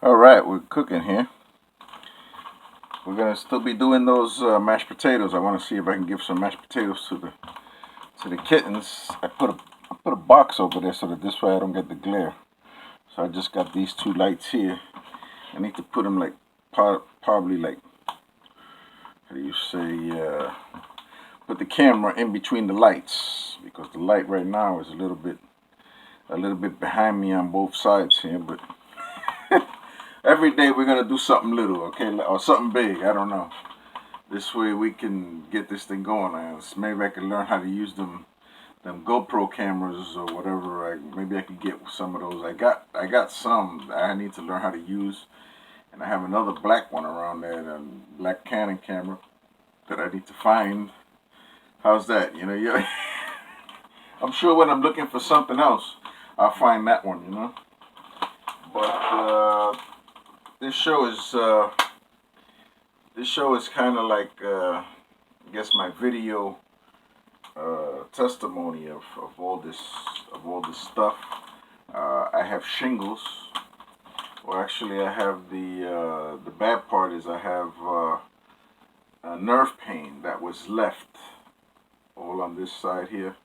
Alright, we're cooking here. We're gonna still be doing those mashed potatoes. I want to see if I can give some mashed potatoes to the kittens. I put a box over there so that this way I don't get the glare. So I just got these two lights here. I need to put them like probably like, how do you say, put the camera in between the lights, because the light right now is a little bit behind me on both sides here. But every day we're gonna do something little, okay, or something big. I don't know. This way we can get this thing going. Maybe I can learn how to use them GoPro cameras or whatever. Maybe I could get some of those. I got some that I need to learn how to use, and I have another black one around there, a black Canon camera that I need to find. How's that? Yeah. I'm sure when I'm looking for something else, I'll find that one. But this show is kind of like, I guess, my video testimony of all this stuff. I have shingles, or actually, I have the bad part is I have a nerve pain that was left all on this side here,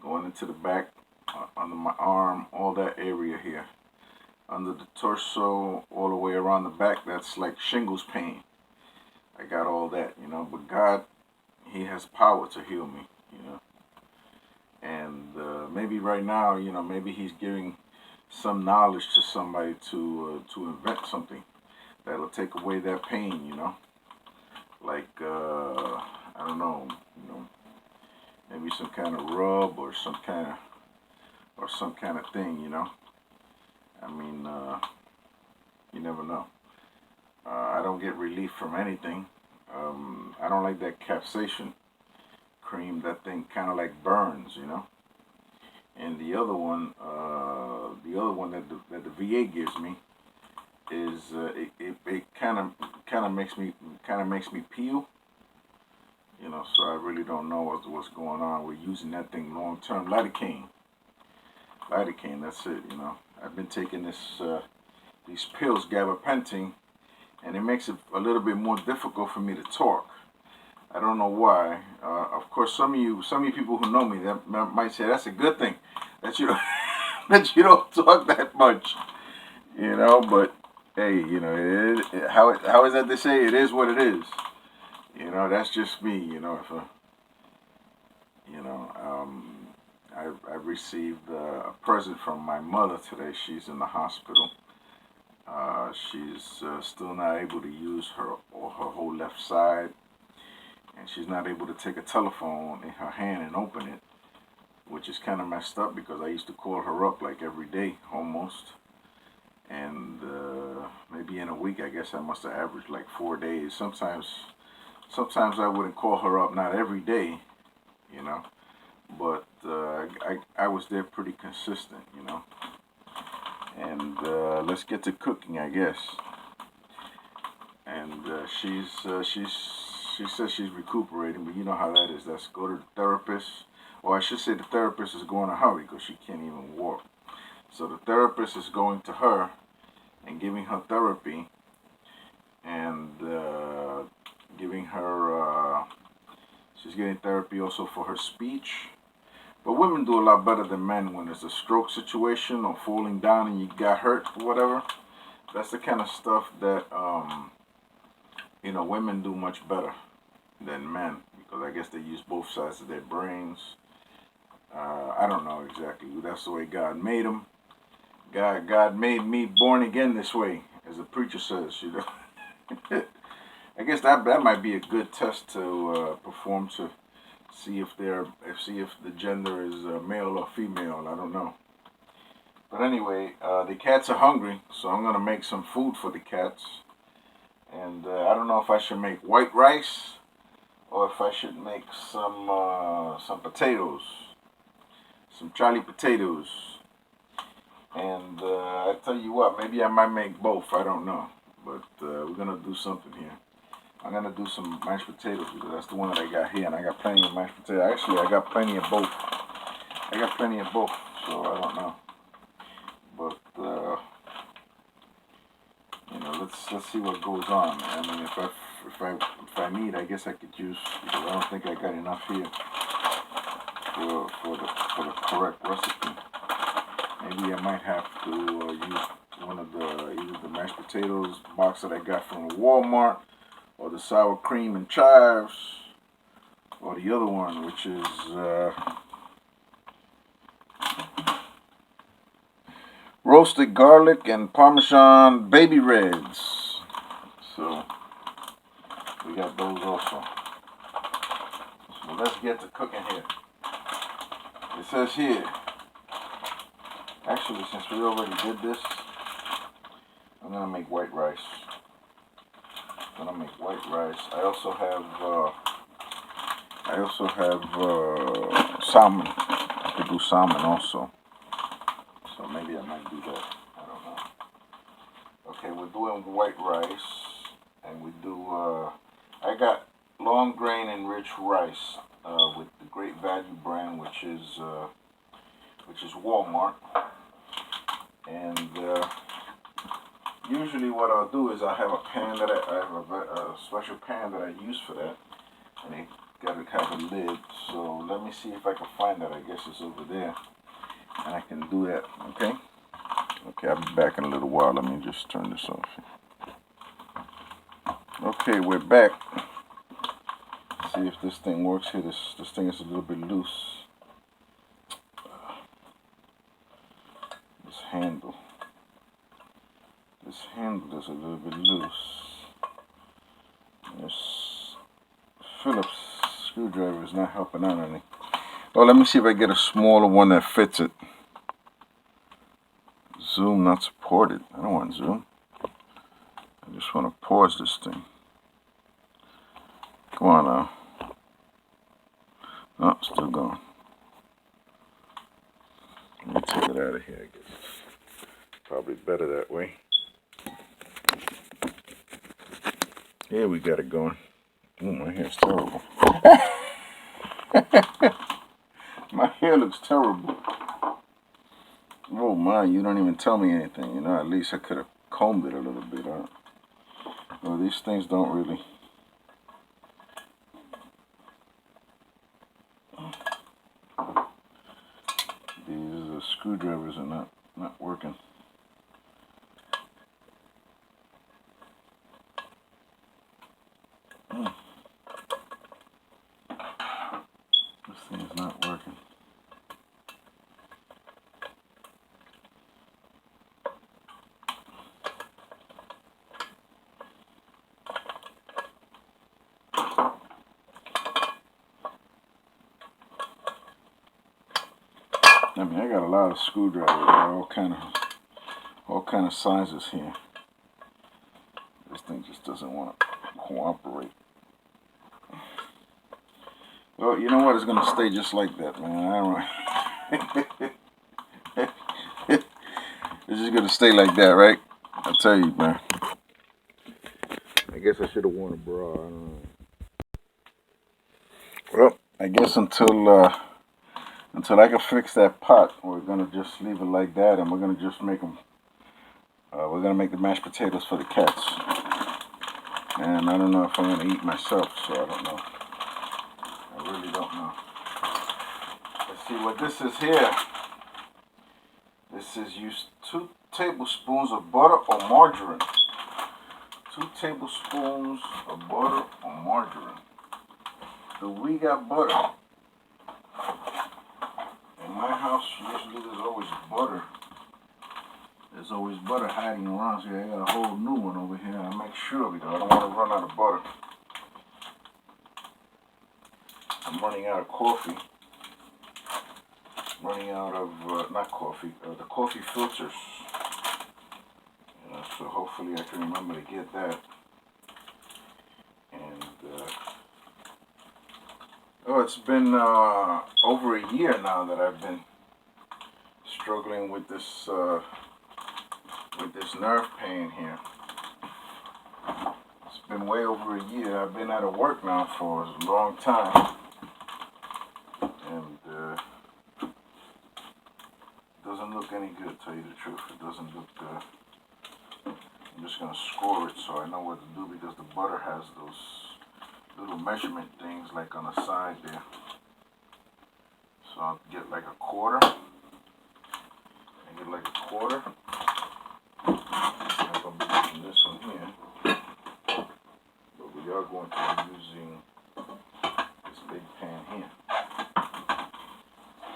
going into the back, under my arm, all that area here, under the torso, all the way around the back. That's like shingles pain. I got all that, but God, He has power to heal me, and maybe right now, maybe He's giving some knowledge to somebody to invent something that'll take away that pain, like I don't know, maybe some kind of rub or some kind of thing, I mean, you never know. I don't get relief from anything. I don't like that capsaicin cream. That thing kind of like burns, And the other one that the VA gives me is it kind of makes me peel, So I really don't know what's going on. We're using that thing long term. Lidocaine. That's it. I've been taking these pills, gabapentin, and it makes it a little bit more difficult for me to talk. I don't know why. Of course, some of you people who know me that might say that's a good thing that you don't that you don't talk that much, But hey, how is that they say? It is what it is. That's just me. If I received a present from my mother today. She's in the hospital. She's still not able to use her whole left side, and she's not able to take a telephone in her hand and open it, which is kind of messed up because I used to call her up like every day almost, and maybe in a week I guess I must have averaged like 4 days. Sometimes I wouldn't call her up, not every day, but I was there pretty consistent, and let's get to cooking, I guess. And she says she's recuperating, but you know how that is. Let's go to the therapist. Or I should say the therapist is going to hurry because she can't even walk. So the therapist is going to her and giving her therapy and giving her, she's getting therapy also for her speech. But women do a lot better than men when it's a stroke situation or falling down and you got hurt or whatever. That's the kind of stuff that, women do much better than men, because I guess they use both sides of their brains. I don't know exactly. That's the way God made them. God made me born again this way, as the preacher says. I guess that might be a good test to perform to see if the gender is male or female. I don't know. But anyway, the cats are hungry, so I'm gonna make some food for the cats. And I don't know if I should make white rice or if I should make some potatoes, some Charlie potatoes. And I tell you what, maybe I might make both. I don't know, but we're gonna do something here. I'm gonna do some mashed potatoes because that's the one that I got here, and I got plenty of mashed potatoes. Actually, I got plenty of both. So I don't know. But let's see what goes on. I mean, if I need, I guess I could use. Because I don't think I got enough here for the correct recipe. Maybe I might have to use one of either the mashed potatoes box that I got from Walmart, or the sour cream and chives, or the other one, which is roasted garlic and Parmesan baby reds. So we got those also. So let's get to cooking here. It says here, actually, since we already did this, I'm gonna make white rice. I also have salmon. I could do salmon also. So maybe I might do that. I don't know. Okay, we're doing white rice, and we do. I got long grain enriched rice with the Great Value brand, which is Walmart. And usually, what I'll do is I have a pan that I have a special pan that I use for that, and it got to have a lid. So let me see if I can find that. I guess it's over there. And I can do that, okay? Okay, I'll be back in a little while. Let me just turn this off. Okay, we're back. See if this thing works here. This thing is a little bit loose. This handle is a little bit loose. This Phillips screwdriver is not helping out any. Oh, let me see if I get a smaller one that fits it. Zoom not supported. I don't want zoom. I just want to pause this thing. Come on now. No, still going. Let me take it out of here, I guess. Probably better that way. Yeah, we got it going. Ooh, my hair's terrible. My hair looks terrible. Oh my, you don't even tell me anything. You know, at least I could have combed it a little bit. Well, these things don't really. These screwdrivers are not working. This thing is not working. I mean, I got a lot of screwdrivers, all kind of sizes here. This thing just doesn't want to cooperate. Well, you know what? It's gonna stay just like that, man. I don't. It's just gonna stay like that, right? I tell you, man. I guess I should have worn a bra. I don't know. Well, I guess until I can fix that pot, we're gonna just leave it like that, and we're gonna just make them. We're gonna make the mashed potatoes for the cats, and I don't know if I'm gonna eat myself, so I don't know. I really don't know. Let's see what this is here. This is use 2 tablespoons of butter or margarine. 2 tablespoons of butter or margarine. So we got butter. In my house, usually there's always butter. There's always butter hiding around. So I got a whole new one over here. I make sure because I don't want to run out of butter. I'm running out of coffee. Running out of, not coffee, the coffee filters. So hopefully I can remember to get that. And, oh, it's been over a year now that I've been struggling with this nerve pain here. It's been way over a year. I've been out of work now for a long time. And it doesn't look any good, to tell you the truth. It doesn't look I'm just just gonna score it so I know what to do, because the butter has those little measurement things like on the side there. So I'll get like a quarter. I get like a quarter. I'm gonna be using this one here, but we are going to be using this big pan here.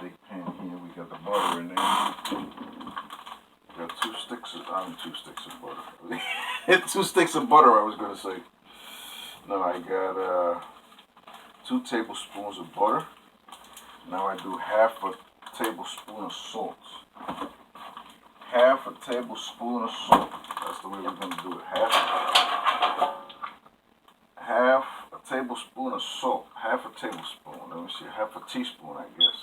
Big pan here. We got the butter in there. We got 2 sticks of, 2 sticks of butter. 2 sticks of butter, I was gonna say. No, I got 2 tablespoons of butter. Now I do half a tablespoon of salt. Half a tablespoon of salt. That's the way we're going to do it. Half a tablespoon of salt. Half a tablespoon. Let me see. Half a teaspoon, I guess.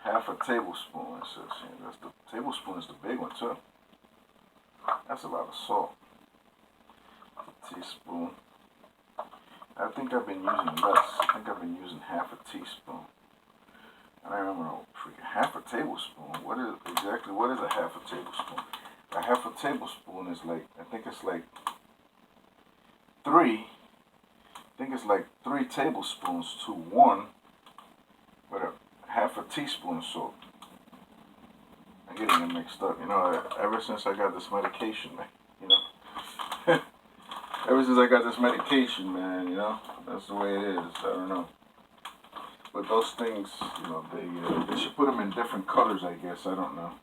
Half a tablespoon. It says here. That's the tablespoon is the big one too. That's a lot of salt. A teaspoon. I think I've been using less. I think I've been using half a teaspoon. And I remember, oh, freaking half a tablespoon. What is a half a tablespoon? A half a tablespoon is like, I think it's like 3 tablespoons to 1, but a half a teaspoon of salt. I'm getting it mixed up. You know, ever since I got this medication, man, you know. Ever since I got this medication, man, you know, that's the way it is. I don't know. But those things, you know, they should put them in different colors, I guess. I don't know.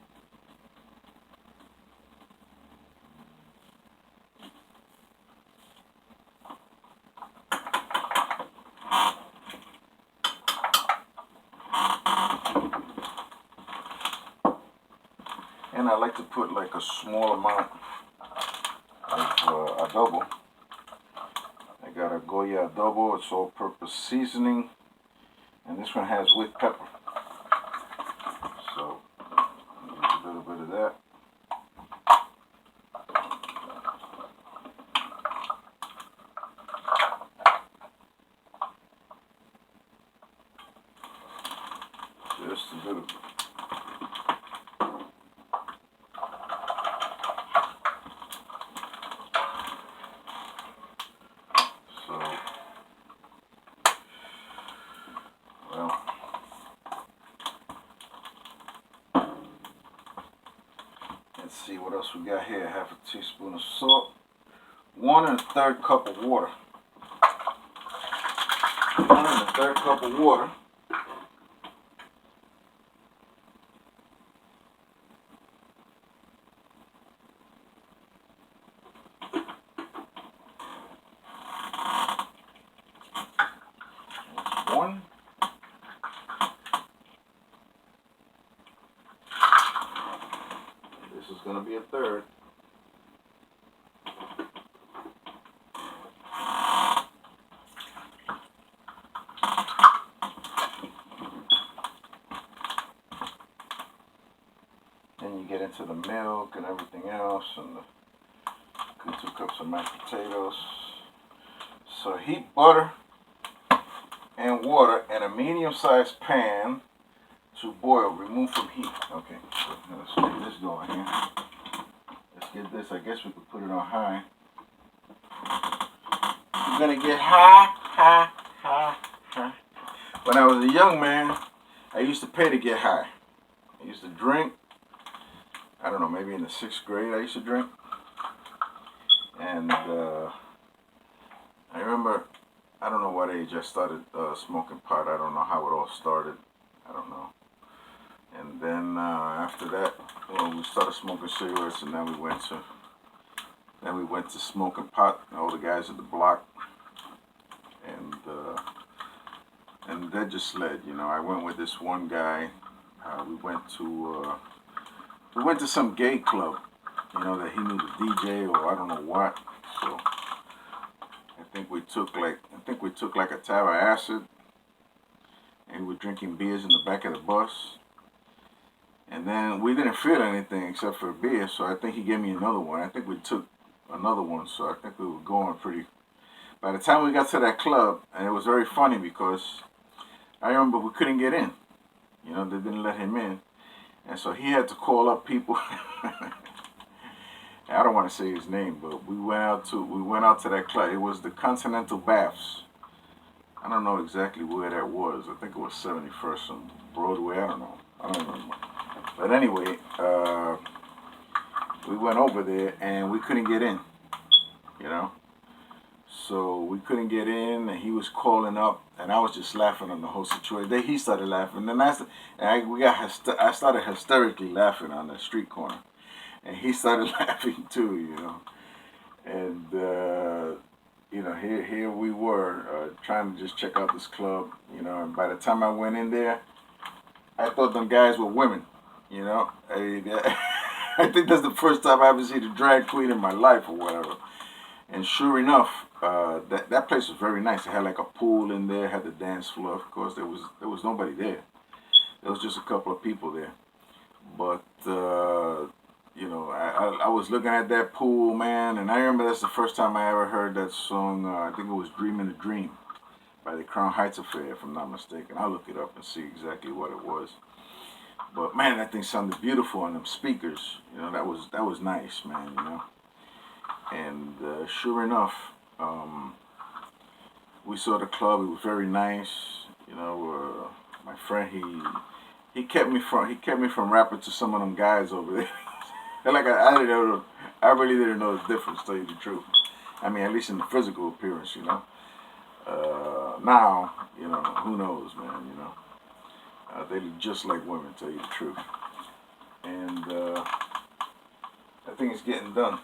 And I like to put like a small amount of adobo. I got a Goya adobo. It's all-purpose seasoning. And this one has whipped pepper. So, use a little bit of that. Just a little bit. So, well, let's see what else we got here. Half a teaspoon of salt. 1 1/3 cup of water. 1 1/3 cup of water. That's 1. This is going to be a 1/3. Then you get into the milk and everything else, and the 2 cups of mashed potatoes. So heat butter and water in a medium-sized pan to boil. Remove from heat. Okay, so let's get this going here. Let's get this. I guess we could put it on high. We're gonna get high, high, high, high. When I was a young man, I used to pay to get high. I used to drink. I don't know, maybe in the 6th grade I used to drink. And I remember, I don't know what age I started smoking pot. I don't know how it all started. I don't know. And then after that, well, we started smoking cigarettes, and then we went to smoking pot. All the guys at the block, and that just led. You know, I went with this one guy. We went to some gay club, you know, that he knew the DJ or I don't know what. So I think we took like a tab of acid, and we were drinking beers in the back of the bus. And then we didn't feel anything except for beer, so I think he gave me another one. I think we took another one, so I think we were going pretty. By the time we got to that club, and it was very funny because I remember we couldn't get in. You know, they didn't let him in. And so he had to call up people. I I don't want to say his name, but we went out to that club. It was the Continental Baths. I don't know exactly where that was. I think it was 71st on Broadway. I don't know. I don't remember. But anyway, we went over there and we couldn't get in. You know. So we couldn't get in, and he was calling up, and I was just laughing on the whole situation. Then he started laughing, and I started hysterically laughing on the street corner, and he started laughing too, you know. And you know, here we were trying to just check out this club, you know. And by the time I went in there, I thought them guys were women, you know. I think that's the first time I ever seen a drag queen in my life or whatever. And sure enough, that place was very nice. It had like a pool in there, had the dance floor. Of course, there was nobody there. There was just a couple of people there. But you know, I was looking at that pool, man, and I remember that's the first time I ever heard that song. I think it was "Dreaming a Dream" by the Crown Heights Affair, if I'm not mistaken. I'll look it up and see exactly what it was. But man, that thing sounded beautiful on them speakers. You know, that was nice, man. You know. And sure enough, we saw the club. It was very nice. You know, my friend he kept me from rapping to some of them guys over there. Like I didn't know, I really didn't know the difference. To tell you the truth, I mean, at least in the physical appearance, you know. Now, you know, who knows, man. You know, they look just like women. To tell you the truth, and I think it's getting done.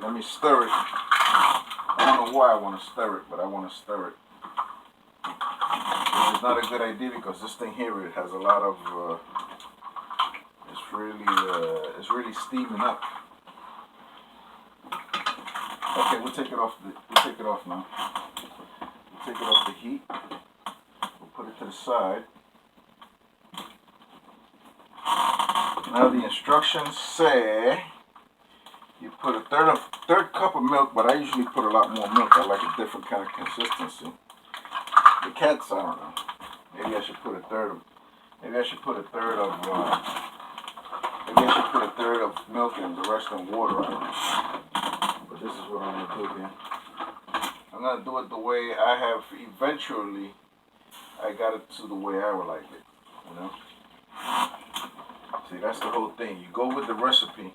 Let me stir it. I don't know why I want to stir it, but I want to stir it. It's not a good idea because this thing here, it has a lot of. It's really steaming up. Okay, we'll take it off. We'll take it off now. We'll take it off the heat. We'll put it to the side. Now the instructions say. You put a third cup of milk, but I usually put a lot more milk. I like a different kind of consistency. The cats, I don't know. Maybe I should put a third of. Maybe I should put a third of. Maybe I should put a third of milk and the rest in water. But this is what I'm gonna do here. I'm gonna do it the way I have. Eventually, I got it to the way I would like it. You know. See, that's the whole thing. You go with the recipe.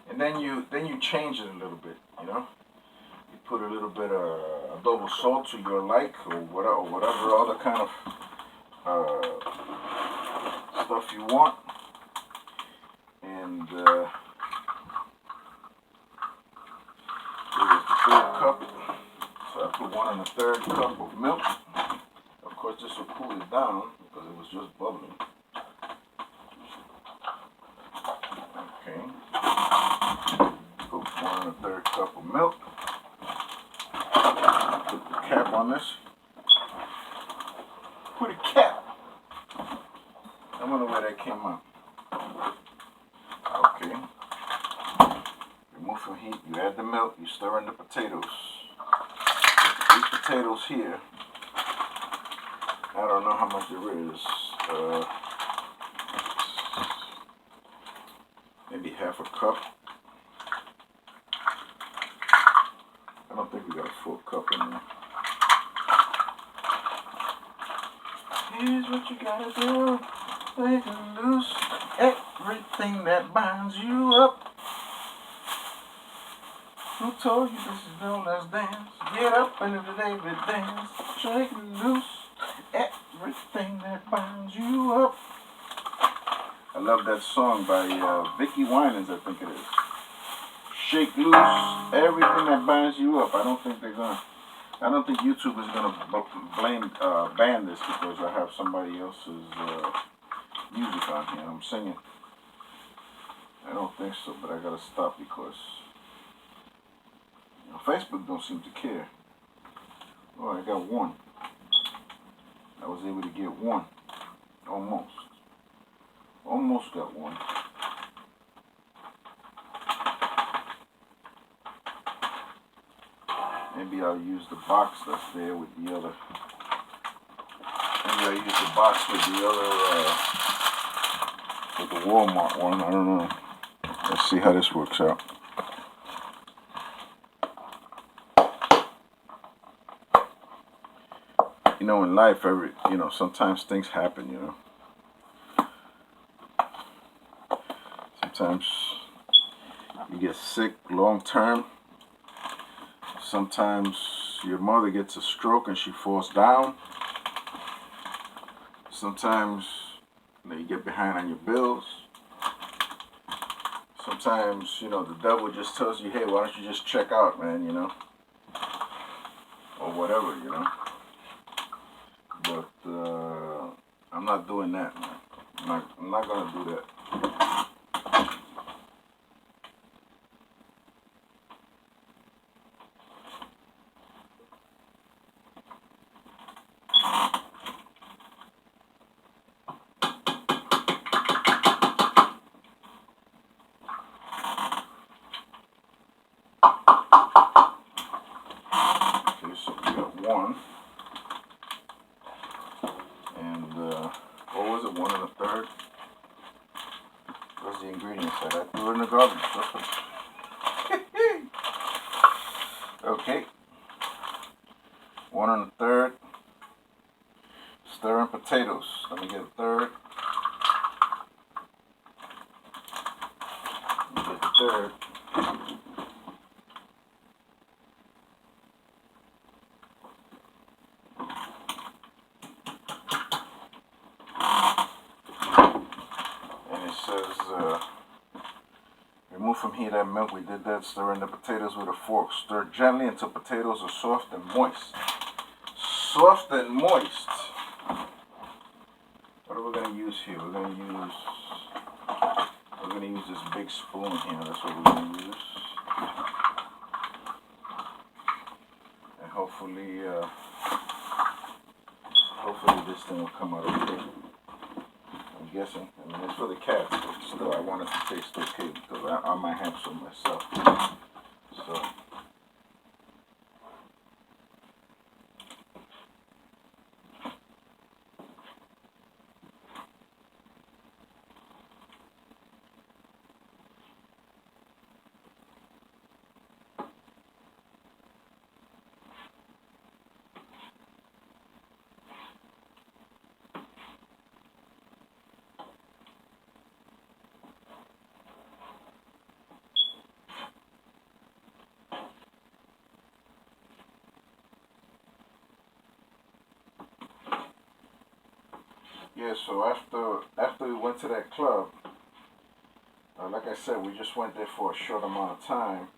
And then you change it a little bit, you know. You put a little bit of adobo salt to your like, or whatever other kind of stuff you want. And here's the third cup. So I put 1 1/3 cup of milk. Of course, this will cool it down because it was just bubbling. Okay. Put 1 1/3 cup of milk. Put the cap on this. Put a cap. I wonder where that came out. Okay. Remove from heat. You add the milk. You stir in the potatoes. These potatoes here. I don't know how much there is. Maybe half a cup. I don't think we got a full cup in there. Here's what you gotta do. Let loose everything that binds you up. Who told you this is no last dance? Get up and every day we dance. Shake loose everything that binds you up. I love that song by Vicky Winans, I think it is. Shake loose everything that binds you up. I don't think YouTube is gonna ban this because I have somebody else's music on here. I'm singing. I don't think so, but I gotta stop because you know, Facebook don't seem to care. Oh, I got one. I was able to get one, almost. Almost got one. Maybe I'll use the box that's there with the other. Maybe I'll use the box with the Walmart one. I don't know. Let's see how this works out. You know, in life, sometimes things happen, Sometimes you get sick long term. Sometimes your mother gets a stroke and she falls down. Sometimes you get behind on your bills. Sometimes, the devil just tells you, hey, why don't you just check out, man, or whatever, But I'm not doing that, man. I'm not gonna do that. Okay, so we got one, and what was it? 1 1/3. Where's the ingredients at? I threw it in the garbage. Okay, 1 1/3. Stirring potatoes. Let me get a third. Let me get the third. And it says, remove from heat that milk. We did that. Stir in the potatoes with a fork. Stir gently until potatoes are soft and moist. Soft and moist. What are we going to use here? We're going to use this big spoon here. That's what we're going to use. And hopefully this thing will come out okay. I'm guessing. I mean, it's for the cats, but still, I want it to taste okay because I might have some myself. So. Yeah, so after we went to that club, like I said, we just went there for a short amount of time,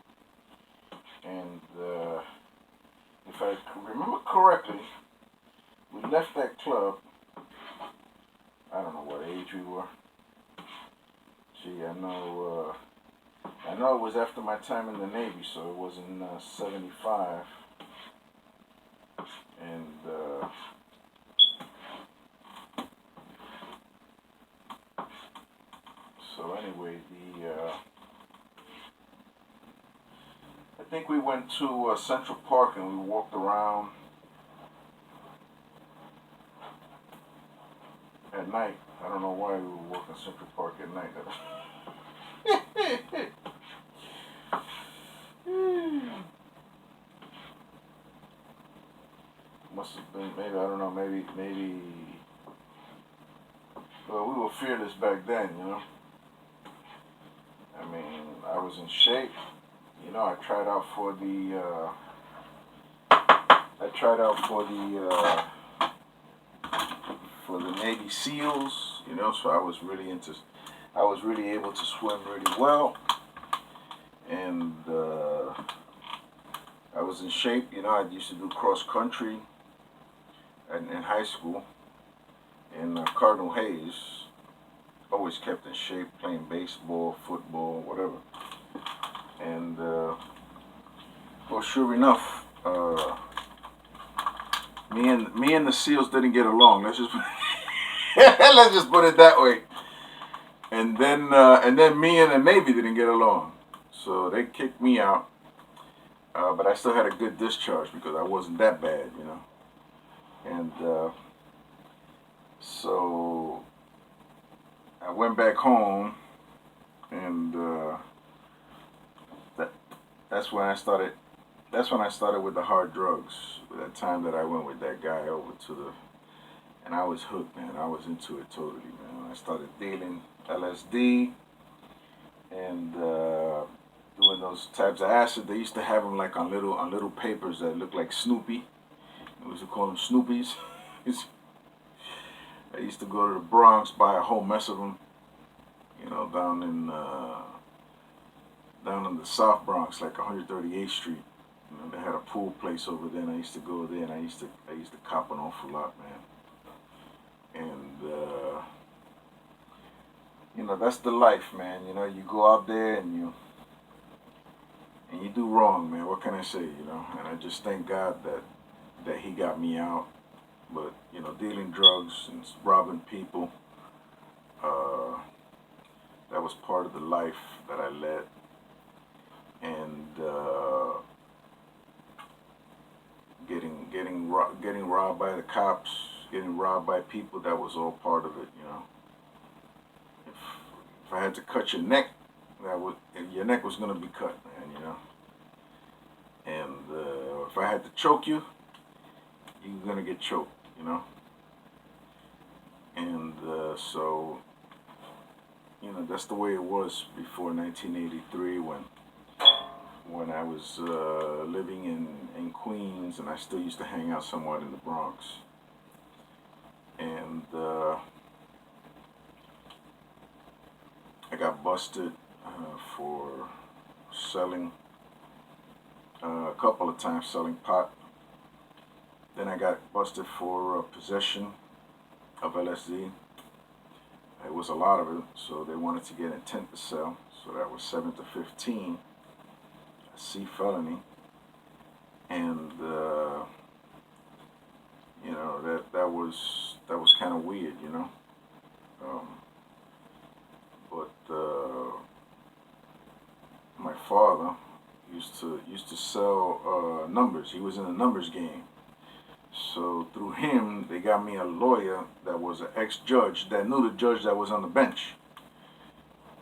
and if I remember correctly, we left that club. I don't know what age we were. Gee, I know it was after my time in the Navy, so it was in '75, and so anyway, I think we went to Central Park and we walked around at night. I don't know why we were walking Central Park at night. Must have been, maybe, I don't know, maybe, well, we were fearless back then, I mean, I was in shape. I tried out for the Navy SEALs, so I was really able to swim really well, and I was in shape. I used to do cross country in high school in Cardinal Hayes. Always kept in shape, playing baseball, football, whatever. And well, sure enough, me and the SEALs didn't get along. Let's just let's just put it that way. And then me and the Navy didn't get along, so they kicked me out. But I still had a good discharge because I wasn't that bad, And so I went back home, and that that's when I started. That's when I started with the hard drugs. That time that I went with that guy over to the, and I was hooked, man. I was into it totally, man. I started dealing LSD and doing those types of acid. They used to have them like on little papers that looked like Snoopy. We used to call them Snoopies. I used to go to the Bronx, buy a whole mess of them. You know, down in the South Bronx, like 138th Street. You know, they had a pool place over there, and I used to go there, and I used to cop an awful lot, man. And you know, that's the life, man. You know, you go out there and you do wrong, man. What can I say? You know, and I just thank God that He got me out. But you know, dealing drugs and robbing people, that was part of the life that I led. And getting robbed by the cops, getting robbed by people, that was all part of it. You know, if I had to cut your neck, your neck was gonna be cut, man. You know, and if I had to choke you, you're gonna get choked. You know, and so you know, that's the way it was before 1983 when I was living in Queens, and I still used to hang out somewhat in the Bronx. And I got busted for selling a couple of times, selling pot. Then I got busted for possession of LSD. It was a lot of it, so they wanted to get intent to sell. So that was 7 to 15, a C felony, and you know, that was kind of weird, you know. But my father used to sell numbers. He was in the numbers game. So through him, they got me a lawyer that was an ex-judge that knew the judge that was on the bench.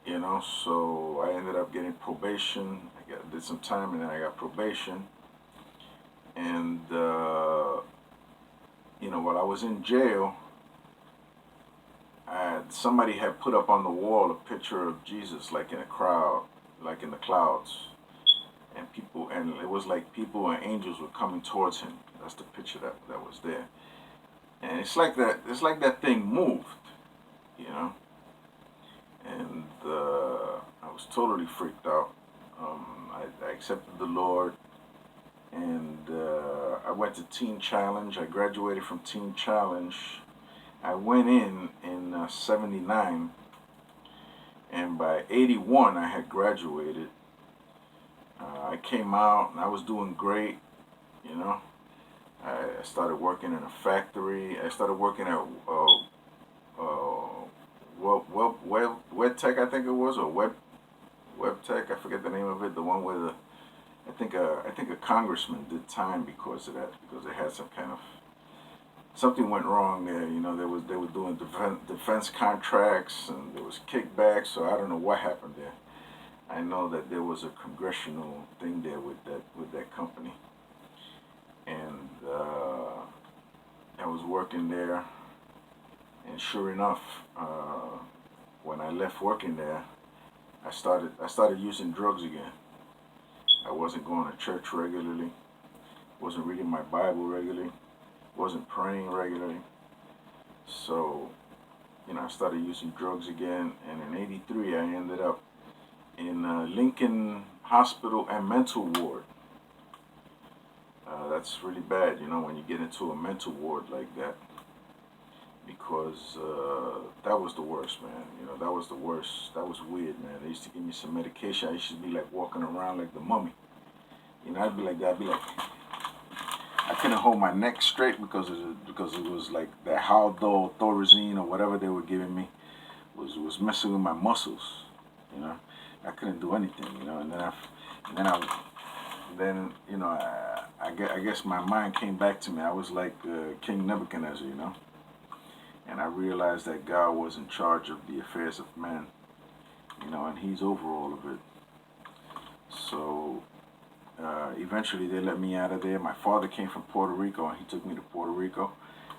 You know, so I ended up getting probation. Did some time, and then I got probation. And you know, while I was in jail, somebody had put up on the wall a picture of Jesus, like in a crowd, like in the clouds, and people, and it was like people and angels were coming towards him. That's the picture that was there, and it's like that. It's like that thing moved, you know. And I was totally freaked out. I accepted the Lord, and I went to Teen Challenge. I graduated from Teen Challenge. I went in 79, and by 81 I had graduated. I came out and I was doing great, you know. I started working in a factory. I started working at Web Tech, I think it was, or Web Tech. I forget the name of it. The one where I think a congressman did time because of that, because they had some kind of something went wrong there. You know, they were doing defense contracts, and there was kickbacks. So I don't know what happened there. I know that there was a congressional thing there with that company, and I was working there. And sure enough, when I left working there, I started using drugs again. I wasn't going to church regularly. Wasn't reading my Bible regularly. Wasn't praying regularly. So, you know, I started using drugs again. And in '83, I ended up in Lincoln Hospital and Mental Ward. That's really bad, you know, when you get into a mental ward like that. Because that was the worst, man. You know, that was the worst. That was weird, man. They used to give me some medication. I used to be like walking around like the mummy. You know, I'd be like that. I'd be like, I couldn't hold my neck straight because it was like that Haldol Thorazine or whatever they were giving me was messing with my muscles. You know, I couldn't do anything. You know, and then you know, I guess my mind came back to me. I was like King Nebuchadnezzar, you know. and I realized that God was in charge of the affairs of men, and He's over all of it. So eventually they let me out of there. My father came from Puerto Rico, and he took me to Puerto Rico,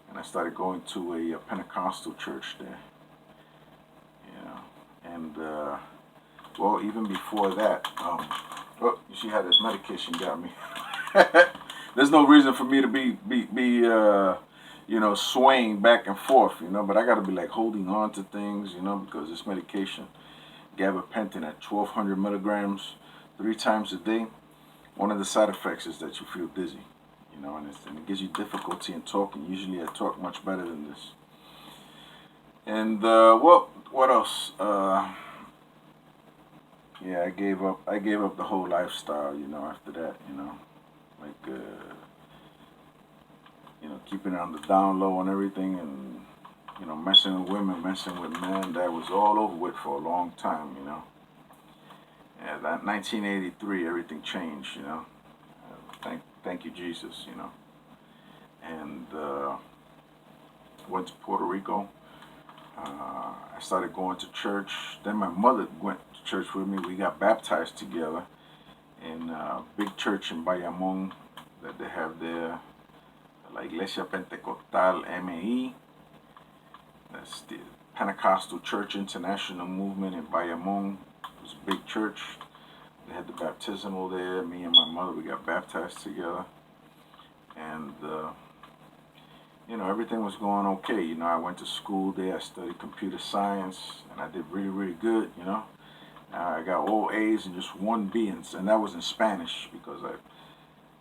and I started going to a Pentecostal church there. And well, even before that, oh, you see how this medication got me. There's no reason for me to be swaying back and forth, but I got to be like holding on to things, because this medication, gabapentin at 1,200 milligrams, 3 times a day. One of the side effects is that you feel dizzy, and it gives you difficulty in talking. Usually I talk much better than this. And well, what else? Yeah, I gave up the whole lifestyle, after that, like keeping it on the down low and everything, and messing with women, messing with men. That was all over with for a long time, Yeah, that 1983, everything changed, Thank you, Jesus, And went to Puerto Rico. I started going to church. Then my mother went to church with me. We got baptized together in a big church in Bayamón that they have there, La Iglesia Pentecostal ME. That's the Pentecostal Church International Movement in Bayamón. It was a big church. They had the baptismal there. Me and my mother, we got baptized together. And everything was going okay. I went to school there. I studied computer science, and I did really, really good. I got all A's and just 1 B, and that was in Spanish, because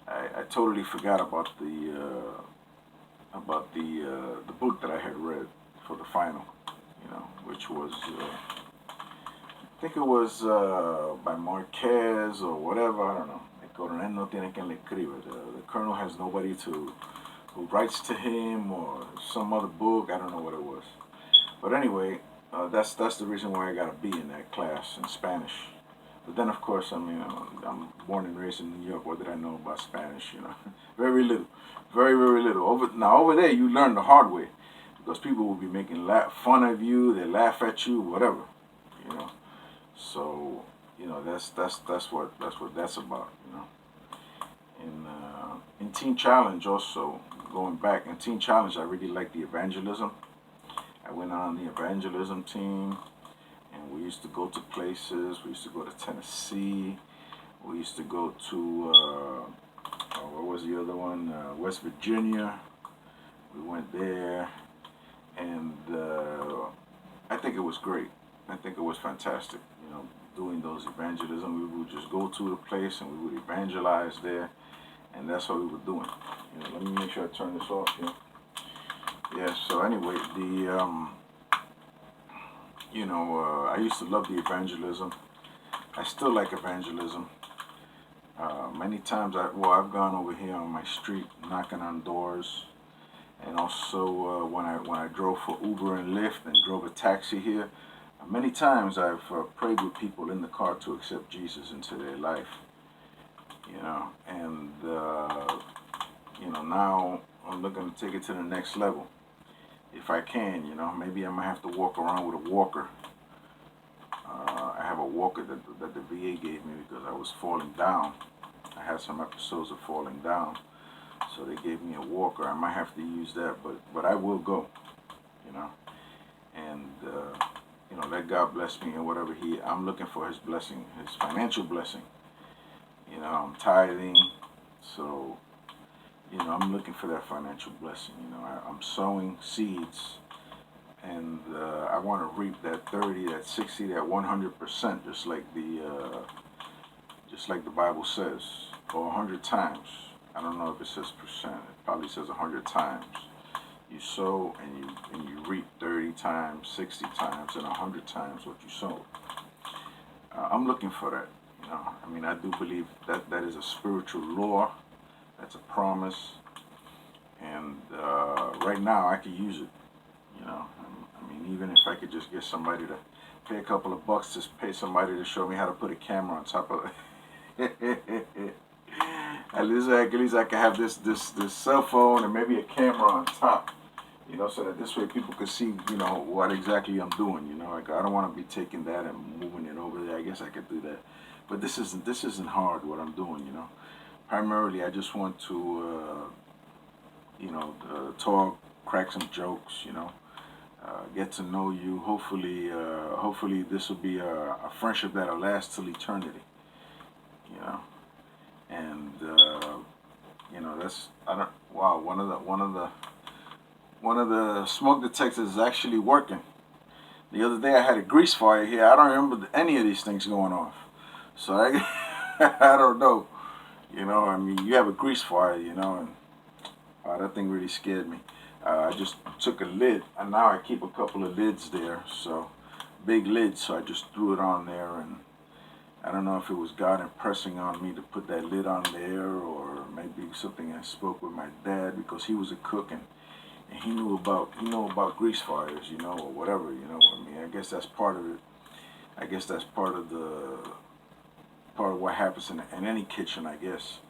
I totally forgot about the book that I had read for the final, which was I think it was by Marquez or whatever. I don't know. El coronel no tiene quien le escribe. The colonel has nobody who writes to him, or some other book. I don't know what it was. But anyway, that's the reason why I got a B in that class in Spanish. But then, of course, I'm born and raised in New York. What did I know about Spanish? Very little, very, very little. Over there, you learn the hard way, because people will be making fun of you. They laugh at you, whatever. So that's what that's about. In Teen Challenge also, going back in Teen Challenge, I really liked the evangelism. I went on the evangelism team, and we used to go to places. We used to go to Tennessee. We used to go to what was the other one? West Virginia. We went there, and I think it was great. I think it was fantastic. Doing those evangelism, we would just go to the place and we would evangelize there, and that's what we were doing. Let me make sure I turn this off here. Yeah. So anyway, I used to love the evangelism. I still like evangelism. Many times, I've gone over here on my street knocking on doors, and also when I drove for Uber and Lyft and drove a taxi here. Many times I've prayed with people in the car to accept Jesus into their life, and now I'm looking to take it to the next level. If I can, maybe I might have to walk around with a walker. I have a walker that the VA gave me because I was falling down. I had some episodes of falling down, so they gave me a walker. I might have to use that, but I will go, and let God bless me, and whatever I'm looking for His blessing, His financial blessing. I'm tithing, so I'm looking for that financial blessing. I'm sowing seeds, and I want to reap that 30, that 60, that 100%, just like the Bible says, or 100 times. I don't know if it says percent. It probably says 100 times. You sow and you reap 30 times, 60 times, and 100 times what you sowed. I'm looking for that. I do believe that is a spiritual law. That's a promise, and right now I could use it. Even if I could just get somebody to pay a couple of bucks to pay somebody to show me how to put a camera on top of it. At least I can have this cell phone and maybe a camera on top. You know, so that this way people could see, you know, what exactly I'm doing. You know, like I don't want to be taking that and moving it over there. I guess I could do that, but this isn't hard what I'm doing. You know, primarily I just want to, you know, talk, crack some jokes. You know, get to know you. Hopefully this will be a friendship that'll last till eternity. You know, and you know that's I don't. Wow, one of the smoke detectors is actually working. The other day I had a grease fire here. I don't remember any of these things going off. So I, I don't know. You know, I mean, you have a grease fire, you know, and that thing really scared me. I just took a lid, and now I keep a couple of lids there. So big lids. So I just threw it on there, and I don't know if it was God impressing on me to put that lid on there, or maybe something I spoke with my dad because he was a cook and he knew about grease fires, you know, or whatever, you know. I mean, I guess that's part of it. I guess that's part of what happens in any kitchen. I guess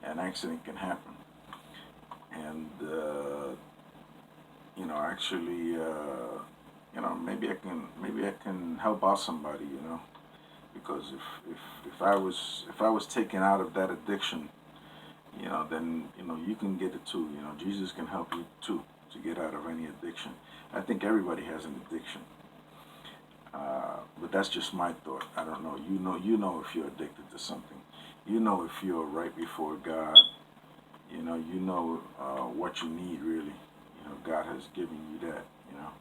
an accident can happen, and you know, actually, you know, maybe I can help out somebody, you know, because if I was taken out of that addiction, you know, then you know you can get it too. You know, Jesus can help you too to get out of any addiction. I think everybody has an addiction, but that's just my thought. I don't know. You know if you're addicted to something. You know if you're right before God. You know what you need really. You know, God has given you that. You know,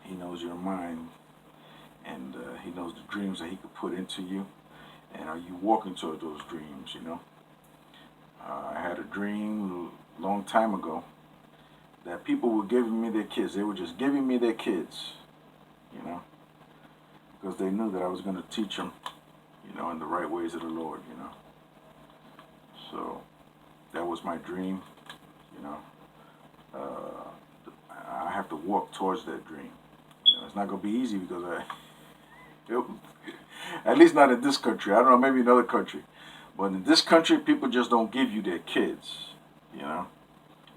He knows your mind, and He knows the dreams that He could put into you. And are you walking toward those dreams? You know, I had a dream a long time ago that people were giving me their kids. They were just giving me their kids, you know, because they knew that I was going to teach them, you know, in the right ways of the Lord, you know. So that was my dream, you know. I have to walk towards that dream. You know, it's not going to be easy because at least not in this country. I don't know, maybe in another country. But in this country, people just don't give you their kids, you know.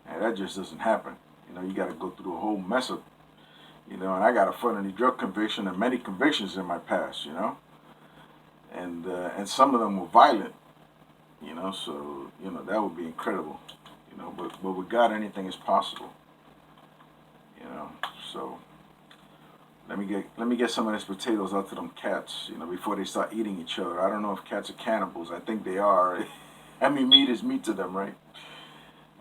And that just doesn't happen. You know, you got to go through a whole mess of, you know, and I got a felony drug conviction and many convictions in my past, you know. And some of them were violent, you know, so, you know, that would be incredible, you know. But with God, anything is possible, you know. So let me get some of these potatoes out to them cats, you know, before they start eating each other. I don't know if cats are cannibals. I think they are. I mean, meat is meat to them, right?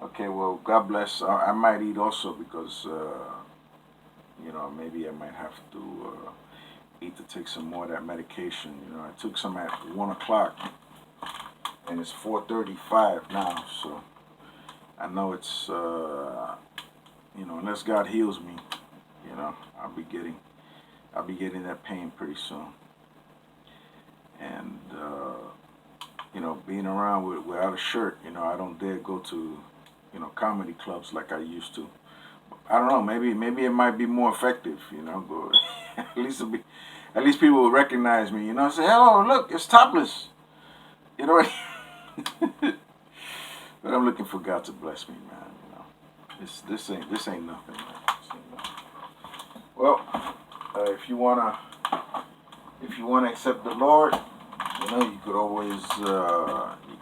Okay, well, God bless. I might eat also because, you know, maybe I might have to eat to take some more of that medication. You know, I took some at 1 o'clock, and it's 4:35 now. So I know it's, you know, unless God heals me, you know, I'll be getting that pain pretty soon. And you know, being around without a shirt, you know, I don't dare go to, you know, comedy clubs like I used to. I don't know. Maybe it might be more effective. You know, but at least people will recognize me. You know, say, "Oh, look, it's Topless." You know, but I'm looking for God to bless me, man. You know, this ain't nothing, man. This ain't nothing. Well, if you wanna accept the Lord, you know, you could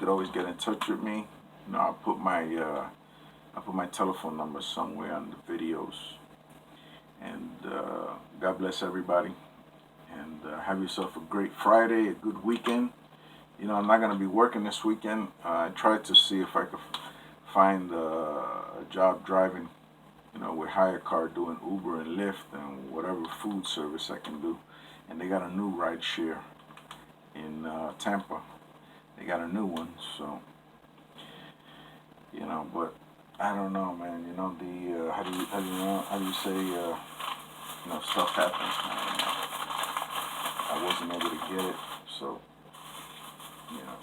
always get in touch with me. You know, I'll put my telephone number somewhere on the videos. And God bless everybody. And have yourself a great Friday, a good weekend. You know, I'm not going to be working this weekend. I tried to see if I could find a job driving, you know, with hire car, doing Uber and Lyft and whatever food service I can do. And they got a new ride share in Tampa. They got a new one, so, you know, but I don't know, man. You know, the how do you say, you know, stuff happens, man. You know, I wasn't able to get it, so, you know,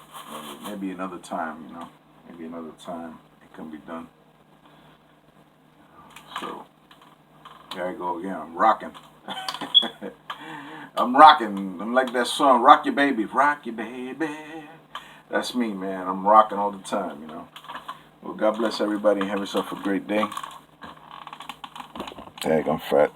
maybe another time. You know, maybe another time it can be done. So there I go again. I'm rocking. I'm rocking. I'm like that song, "Rock Your Baby, Rock Your Baby." That's me, man. I'm rocking all the time. You know. Well, God bless everybody and have yourself a great day. Dang, I'm fat.